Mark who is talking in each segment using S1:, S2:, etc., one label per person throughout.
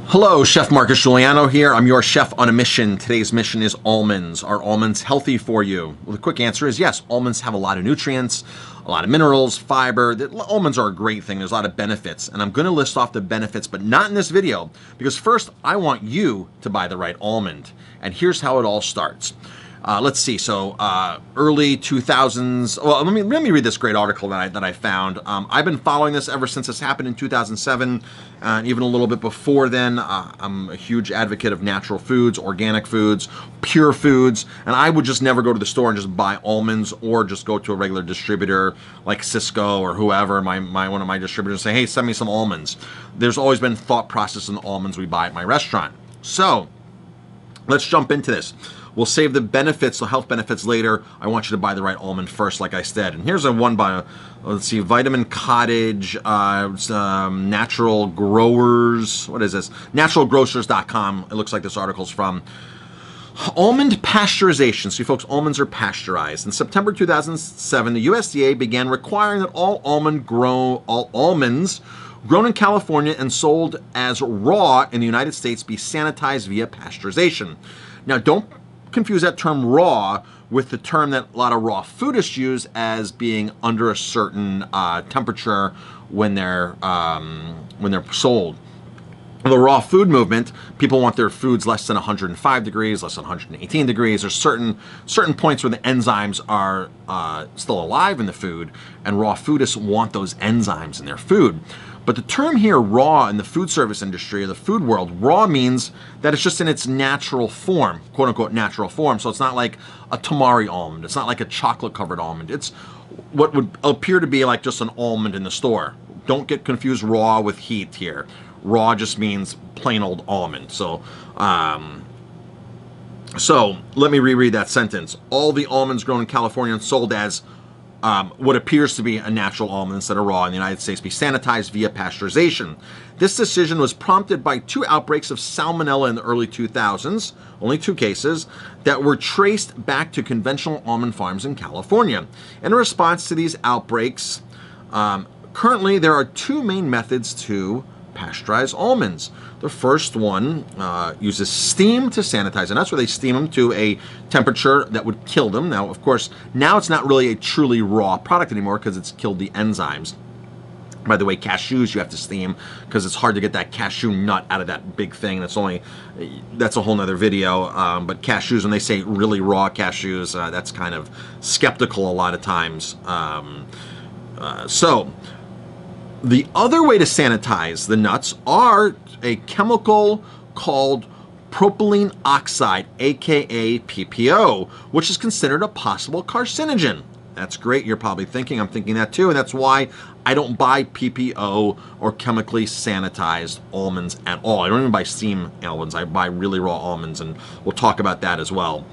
S1: Hello, Chef Marcus Guiliano here. I'm your chef on a mission. Today's mission is almonds. Are almonds healthy for you? Well, the quick answer is yes. Almonds have a lot of nutrients, a lot of minerals, fiber. Almonds are a great thing. There's a lot of benefits, and I'm going to list off the benefits, but not in this video, because first, I want you to buy the right almond. And here's how it all starts. Let's see. So early 2000s. Well, let me read this great article that I found. I've been following this ever since this happened in 2007, and even a little bit before then. I'm a huge advocate of natural foods, organic foods, pure foods, and I would just never go to the store and just buy almonds, or just go to a regular distributor like Cisco or whoever, one of my distributors, and say, hey, send me some almonds. There's always been thought process in the almonds we buy at my restaurant. So let's jump into this. We'll save the benefits, the health benefits later. I want you to buy the right almond first, like I said. And here's a one by, let's see, Vitamin Cottage, Natural Growers. What is this? Naturalgrocers.com. It looks like this article's from. Almond pasteurization. See, folks, almonds are pasteurized. In September 2007, the USDA began requiring that all almonds grown in California and sold as raw in the United States be sanitized via pasteurization. Now, don't confuse that term raw with the term that a lot of raw foodists use as being under a certain temperature when they're sold. The raw food movement, people want their foods less than 105 degrees, less than 118 degrees. There's certain points where the enzymes are still alive in the food, and raw foodists want those enzymes in their food. But the term here, raw, in the food service industry or the food world, raw means that it's just in its natural form, quote unquote natural form. So it's not like a tamari almond. It's not like a chocolate covered almond. It's what would appear to be like just an almond in the store. Don't get confused raw with heat here. Raw just means plain old almond. So let me reread that sentence. All the almonds grown in California and sold as what appears to be a natural almond instead of raw in the United States be sanitized via pasteurization. This decision was prompted by 2 outbreaks of salmonella in the early 2000s, only 2 cases, that were traced back to conventional almond farms in California. In response to these outbreaks, currently there are 2 main methods to pasteurize almonds. The first one uses steam to sanitize, and that's where they steam them to a temperature that would kill them. Now, of course, now it's not really a truly raw product anymore because it's killed the enzymes. By the way, cashews you have to steam because it's hard to get that cashew nut out of that big thing. That's a whole nother video. But cashews, when they say really raw cashews, that's kind of skeptical a lot of times. So the other way to sanitize the nuts are a chemical called propylene oxide, aka PPO, which is considered a possible carcinogen. That's great. You're probably thinking, I'm thinking that too, and that's why I don't buy PPO or chemically sanitized almonds at all. I don't even buy steam almonds. I buy really raw almonds, and we'll talk about that as well.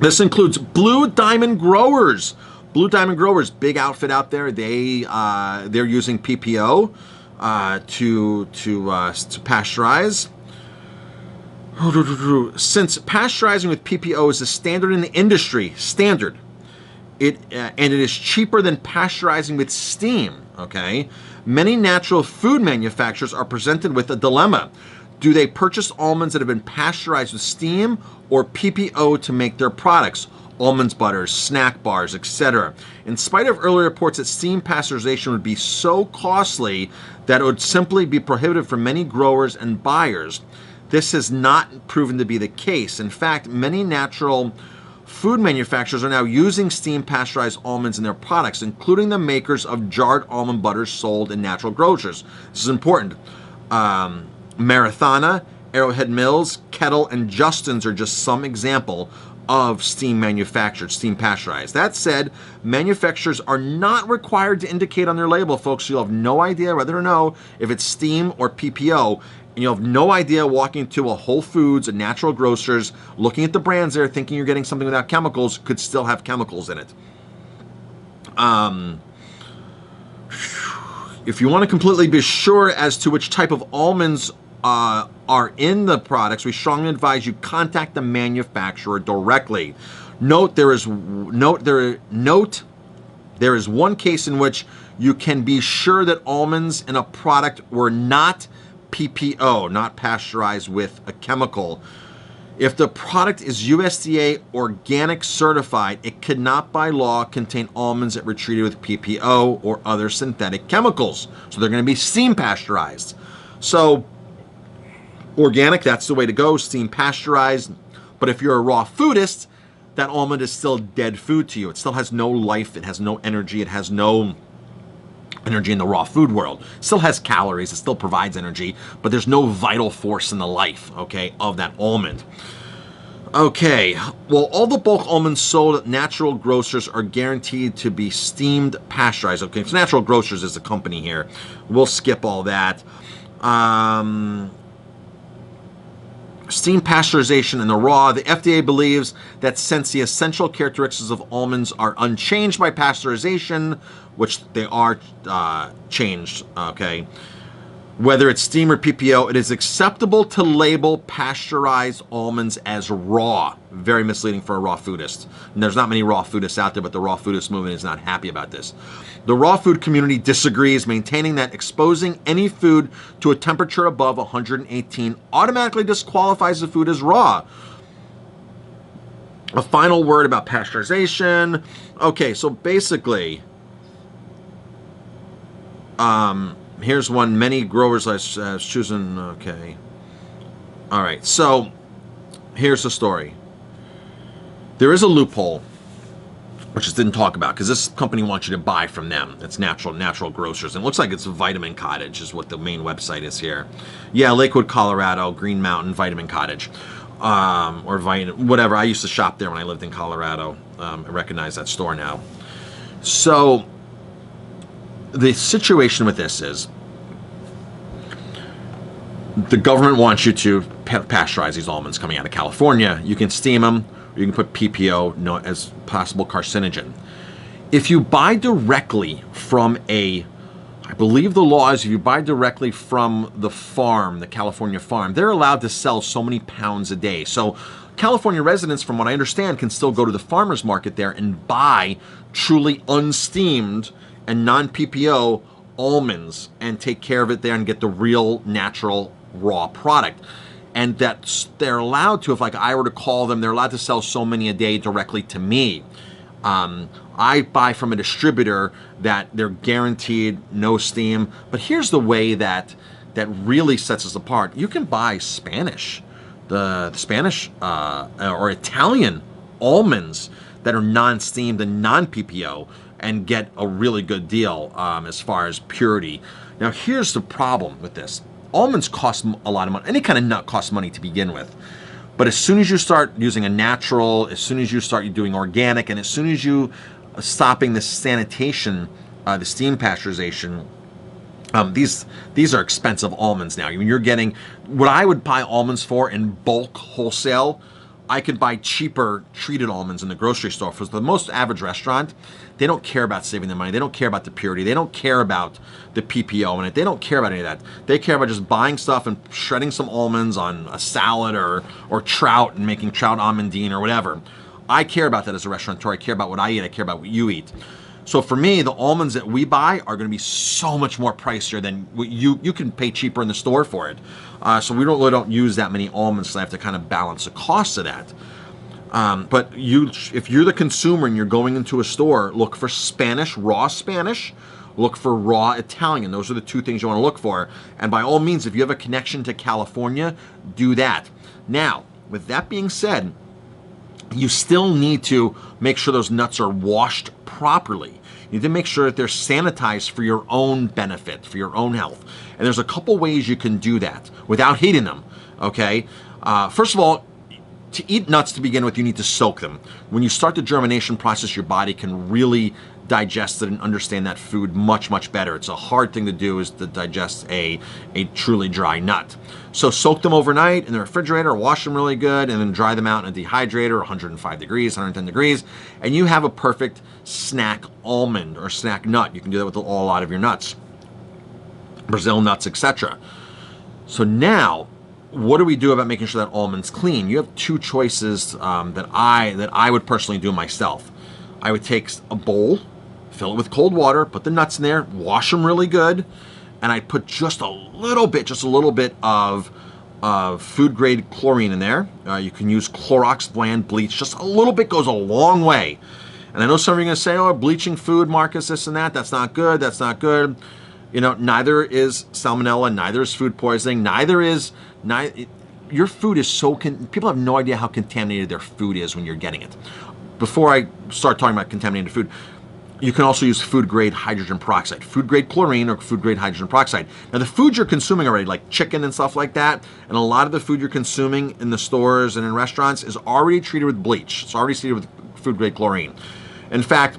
S1: This includes Blue Diamond Growers. Blue Diamond Growers, big outfit out there. They're using PPO to pasteurize. Since pasteurizing with PPO is a standard in the industry, and it is cheaper than pasteurizing with steam. Okay, many natural food manufacturers are presented with a dilemma. Do they purchase almonds that have been pasteurized with steam or PPO to make their products? Almonds, butters, snack bars, etc. In spite of earlier reports that steam pasteurization would be so costly that it would simply be prohibited for many growers and buyers, this has not proven to be the case. In fact, many natural food manufacturers are now using steam pasteurized almonds in their products, including the makers of jarred almond butters sold in natural grocers. This is important. Marathana, Arrowhead Mills, Kettle, and Justin's are just some example of steam manufactured, steam pasteurized. That said, manufacturers are not required to indicate on their label, folks. So you'll have no idea whether or no if it's steam or PPO, and you'll have no idea walking to a Whole Foods, a natural grocers, looking at the brands there, thinking you're getting something without chemicals, could still have chemicals in it. If you want to completely be sure as to which type of almonds are in the products, we strongly advise you contact the manufacturer directly. Note there is one case in which you can be sure that almonds in a product were not PPO, not pasteurized with a chemical. If the product is USDA organic certified, it cannot by law contain almonds that were treated with PPO or other synthetic chemicals. So they're going to be steam pasteurized. So organic, that's the way to go, steam pasteurized. But if you're a raw foodist, that almond is still dead food to you. It still has no life, it has no energy, it has no energy in the raw food world. It still has calories, it still provides energy, but there's no vital force in the life, okay, of that almond. Okay, well, all the bulk almonds sold at natural grocers are guaranteed to be steamed pasteurized. Okay, so Natural Grocers is the company here. We'll skip all that. Steam pasteurization in the raw. The FDA believes that since the essential characteristics of almonds are unchanged by pasteurization, which they are changed, okay, whether it's steam or PPO, it is acceptable to label pasteurized almonds as raw. Very misleading for a raw foodist. And there's not many raw foodists out there, but the raw foodist movement is not happy about this. The raw food community disagrees, maintaining that exposing any food to a temperature above 118 automatically disqualifies the food as raw. A final word about pasteurization. Okay, so basically, here's one. Many growers have chosen. Okay. All right. So here's the story. There is a loophole, which I didn't talk about, because this company wants you to buy from them. It's Natural Grocers. And it looks like it's Vitamin Cottage is what the main website is here. Yeah, Lakewood, Colorado, Green Mountain, Vitamin Cottage. Or whatever. I used to shop there when I lived in Colorado. I recognize that store now. So the situation with this is the government wants you to pasteurize these almonds coming out of California. You can steam them, or you can put PPO as possible carcinogen. If you buy directly from I believe the law is if you buy directly from the farm, the California farm, they're allowed to sell so many pounds a day. So California residents, from what I understand, can still go to the farmer's market there and buy truly unsteamed and non-PPO almonds and take care of it there and get the real natural raw product. And that they're allowed to, if like I were to call them, they're allowed to sell so many a day directly to me. I buy from a distributor that they're guaranteed no steam. But here's the way that really sets us apart. You can buy Spanish, the Spanish or Italian almonds that are non-steamed and non-PPO, and get a really good deal as far as purity. Now, here's the problem with this. Almonds cost a lot of money. Any kind of nut costs money to begin with. But as soon as you start using a natural, as soon as you start doing organic, and as soon as you stopping the sanitation, the steam pasteurization, these are expensive almonds now. I mean, you're getting what I would buy almonds for in bulk wholesale. I could buy cheaper treated almonds in the grocery store. For the most average restaurant, they don't care about saving their money. They don't care about the purity. They don't care about the PPO in it. They don't care about any of that. They care about just buying stuff and shredding some almonds on a salad or trout and making trout almondine or whatever. I care about that as a restaurateur. I care about what I eat. I care about what you eat. So for me, the almonds that we buy are going to be so much more pricier than what you can pay cheaper in the store for it. So we really don't use that many almonds, so I have to kind of balance the cost of that. But if you're the consumer and you're going into a store, look for Spanish, raw Spanish, look for raw Italian. Those are the two things you want to look for. And by all means, if you have a connection to California, do that. Now, with that being said, you still need to make sure those nuts are washed properly. You need to make sure that they're sanitized for your own benefit, for your own health. And there's a couple ways you can do that without heating them, okay? First of all, to eat nuts to begin with, you need to soak them. When you start the germination process, your body can really digest it and understand that food much, much better. It's a hard thing to do is to digest a truly dry nut. So soak them overnight in the refrigerator, wash them really good, and then dry them out in a dehydrator, 105 degrees, 110 degrees, and you have a perfect snack almond or snack nut. You can do that with a lot of your nuts, Brazil nuts, etc. So now, what do we do about making sure that almond's clean? You have two choices that I would personally do myself. I would take a bowl, fill it with cold water, put the nuts in there, wash them really good, and I'd put just a little bit of food grade chlorine in there. You can use Clorox bland bleach. Just a little bit goes a long way. And I know some of you are going to say, oh, bleaching food, Marcus, this and that. That's not good. That's not good. You know, neither is salmonella. Neither is food poisoning. Your food is so, people have no idea how contaminated their food is when you're getting it. Before I start talking about contaminated food, you can also use food grade hydrogen peroxide, food grade chlorine or food grade hydrogen peroxide. Now the food you're consuming already, like chicken and stuff like that, and a lot of the food you're consuming in the stores and in restaurants is already treated with bleach. It's already treated with food grade chlorine. In fact,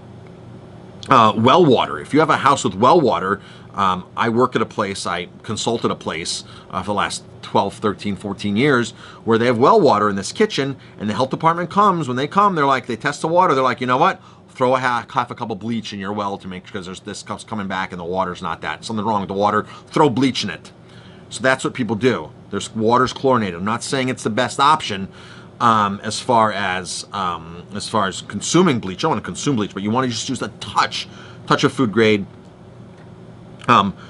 S1: well water, if you have a house with well water, I work at a place, I consulted a place for the last 12, 13, 14 years where they have well water in this kitchen, and the health department comes, when they come, they're like, they test the water, they're like, you know what? Throw half a cup of bleach in your well to make, because this cup's coming back and the water's not that. Something wrong with the water, throw bleach in it. So that's what people do. There's water's chlorinated. I'm not saying it's the best option as far as consuming bleach. You don't want to consume bleach, but you want to just use a touch of food grade.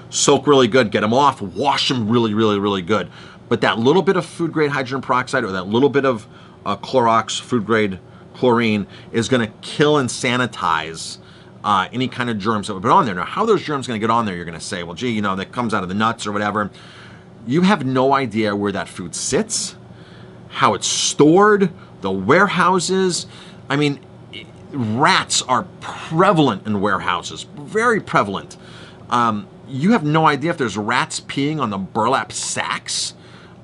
S1: Soak really good, get them off, wash them really, really, really good. But that little bit of food grade hydrogen peroxide or that little bit of Clorox food grade chlorine is going to kill and sanitize any kind of germs that would be on there. Now, how are those germs going to get on there? You're going to say, well, gee, you know, that comes out of the nuts or whatever. You have no idea where that food sits, how it's stored, the warehouses. I mean, rats are prevalent in warehouses, very prevalent. You have no idea if there's rats peeing on the burlap sacks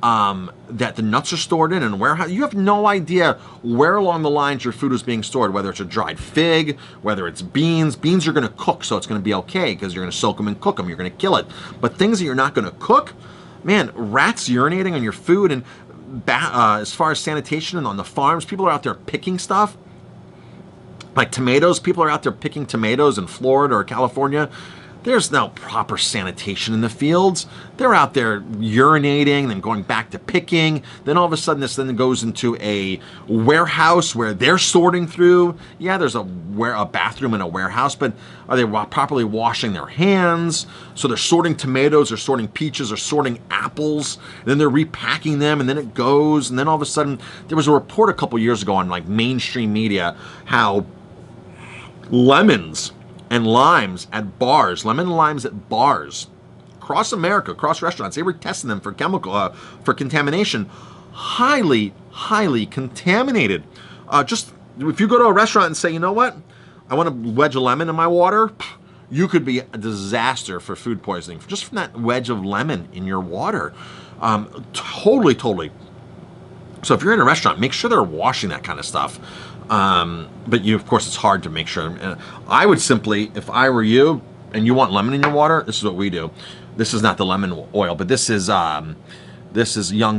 S1: that the nuts are stored in and warehouse. You have no idea where along the lines your food is being stored, whether it's a dried fig, whether it's beans. Beans you're going to cook, so it's going to be okay because you're going to soak them and cook them. You're going to kill it. But things that you're not going to cook, man, rats urinating on your food. And as far as sanitation and on the farms, people are out there picking stuff. Like tomatoes, people are out there picking tomatoes in Florida or California. There's no proper sanitation in the fields. They're out there urinating, then going back to picking. Then all of a sudden this then goes into a warehouse where they're sorting through. Yeah, there's a bathroom in a warehouse, but are they properly washing their hands? So they're sorting tomatoes, they're sorting peaches, they're sorting apples, and then they're repacking them, and then it goes. And then all of a sudden, there was a report a couple years ago on like mainstream media how lemons and limes at bars, across America, across restaurants, they were testing them for for contamination. Highly, highly contaminated. Just if you go to a restaurant and say, you know what, I want a wedge of lemon in my water, you could be a disaster for food poisoning just from that wedge of lemon in your water. Totally. So if you're in a restaurant, make sure they're washing that kind of stuff. But of course, it's hard to make sure. I would simply, if I were you and you want lemon in your water, this is what we do. This is not the lemon oil, but this is Young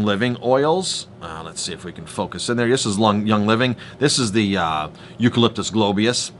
S1: Living oils. Let's see if we can focus in there. This is Young Living. This is the Eucalyptus globius.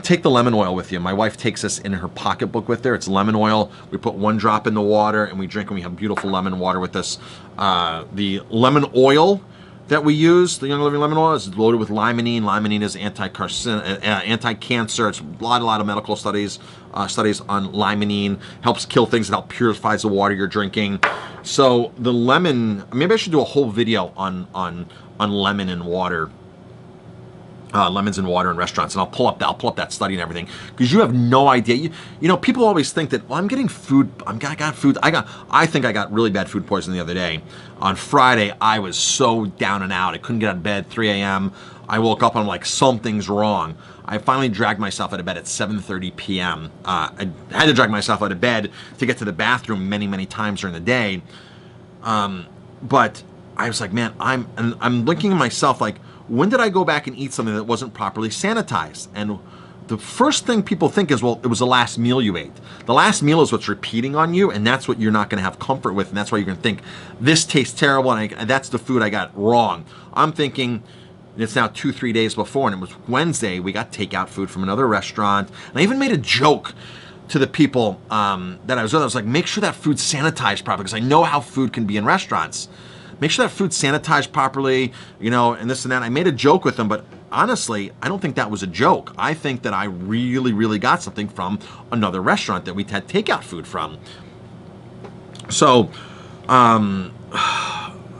S1: Take the lemon oil with you. My wife takes this in her pocketbook with her. It's lemon oil. We put 1 drop in the water and we drink, and we have beautiful lemon water with this. The lemon oil that we use, the Young Living lemon oil, is loaded with limonene. Limonene is anti-cancer. It's a lot of medical studies on limonene. Helps kill things. It helps purifies the water you're drinking. So the lemon, maybe I should do a whole video on lemon and water. Lemons in water in restaurants, and I'll pull up that study and everything, because you have no idea. You know, people always think that, well, I'm getting food. I think I got really bad food poisoning the other day. On Friday, I was so down and out. I couldn't get out of bed. 3 a.m. I woke up and I'm like, something's wrong. I finally dragged myself out of bed at 7:30 p.m. I had to drag myself out of bed to get to the bathroom many times during the day. But I was like, man, I'm looking at myself like, when did I go back and eat something that wasn't properly sanitized? And the first thing people think is, well, it was the last meal you ate. The last meal is what's repeating on you, and that's what you're not going to have comfort with, and that's why you're going to think, this tastes terrible, and that's the food I got wrong. I'm thinking, it's now 2-3 days before, and it was Wednesday, we got takeout food from another restaurant, and I even made a joke to the people that I was with. I was like, make sure that food's sanitized properly, because I know how food can be in restaurants. Make sure that food's sanitized properly, you know, and this and that. I made a joke with them, but honestly, I don't think that was a joke. I think that I really, really got something from another restaurant that we had takeout food from. So, I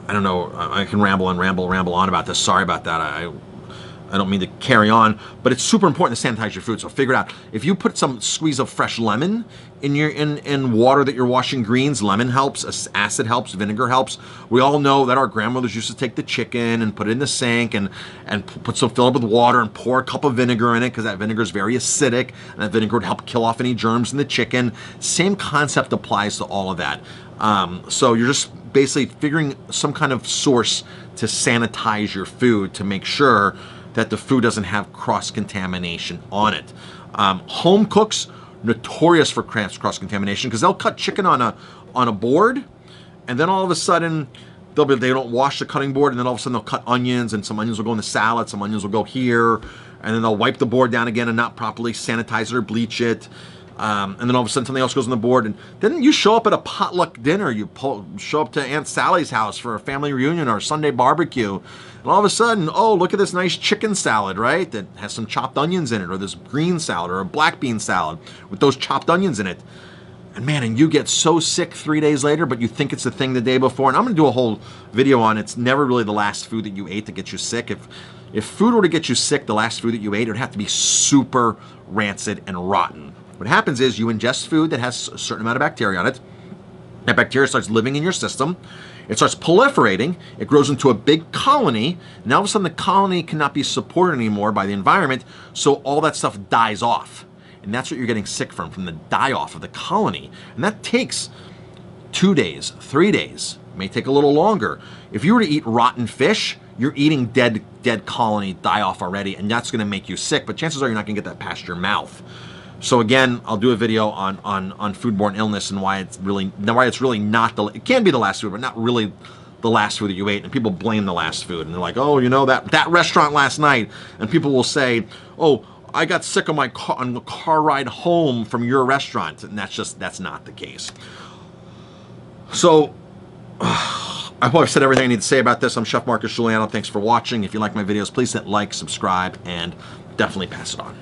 S1: don't know. I can ramble on about this. Sorry about that. I don't mean to carry on, but it's super important to sanitize your food. So figure it out. If you put some squeeze of fresh lemon in your in water that you're washing greens, lemon helps, acid helps, vinegar helps. We all know that our grandmothers used to take the chicken and put it in the sink and fill it with water and pour a cup of vinegar in it, because that vinegar is very acidic, and that vinegar would help kill off any germs in the chicken. Same concept applies to all of that. So you're just basically figuring some kind of source to sanitize your food to make sure that the food doesn't have cross-contamination on it. Home cooks, notorious for cross-contamination, because they'll cut chicken on a board, and then all of a sudden they don't wash the cutting board, and then all of a sudden they'll cut onions, and some onions will go in the salad, some onions will go here, and then they'll wipe the board down again and not properly sanitize it or bleach it. And then all of a sudden something else goes on the board, and then you show up at a potluck dinner, show up to Aunt Sally's house for a family reunion or a Sunday barbecue, and all of a sudden, oh, look at this nice chicken salad, right, that has some chopped onions in it, or this green salad, or a black bean salad with those chopped onions in it. And man, and you get so sick 3 days later, but you think it's the thing the day before. And I'm going to do a whole video on it's never really the last food that you ate that gets you sick. If food were to get you sick, the last food that you ate, it would have to be super rancid and rotten. What happens is you ingest food that has a certain amount of bacteria on it. That bacteria starts living in your system. It starts proliferating. It grows into a big colony. And all of a sudden, the colony cannot be supported anymore by the environment. So all that stuff dies off. And that's what you're getting sick from the die-off of the colony. And that takes 2 days, 3 days. It may take a little longer. If you were to eat rotten fish, you're eating dead colony die-off already, and that's going to make you sick. But chances are you're not going to get that past your mouth. So again, I'll do a video on foodborne illness and why it's really not it can be the last food, but not really the last food that you ate. And people blame the last food, and they're like, oh, you know, that restaurant last night. And people will say, oh, I got sick on the car ride home from your restaurant, and that's not the case. So I hope I've said everything I need to say about this. I'm Chef Marcus Guiliano. Thanks for watching. If you like my videos, please hit like, subscribe, and definitely pass it on.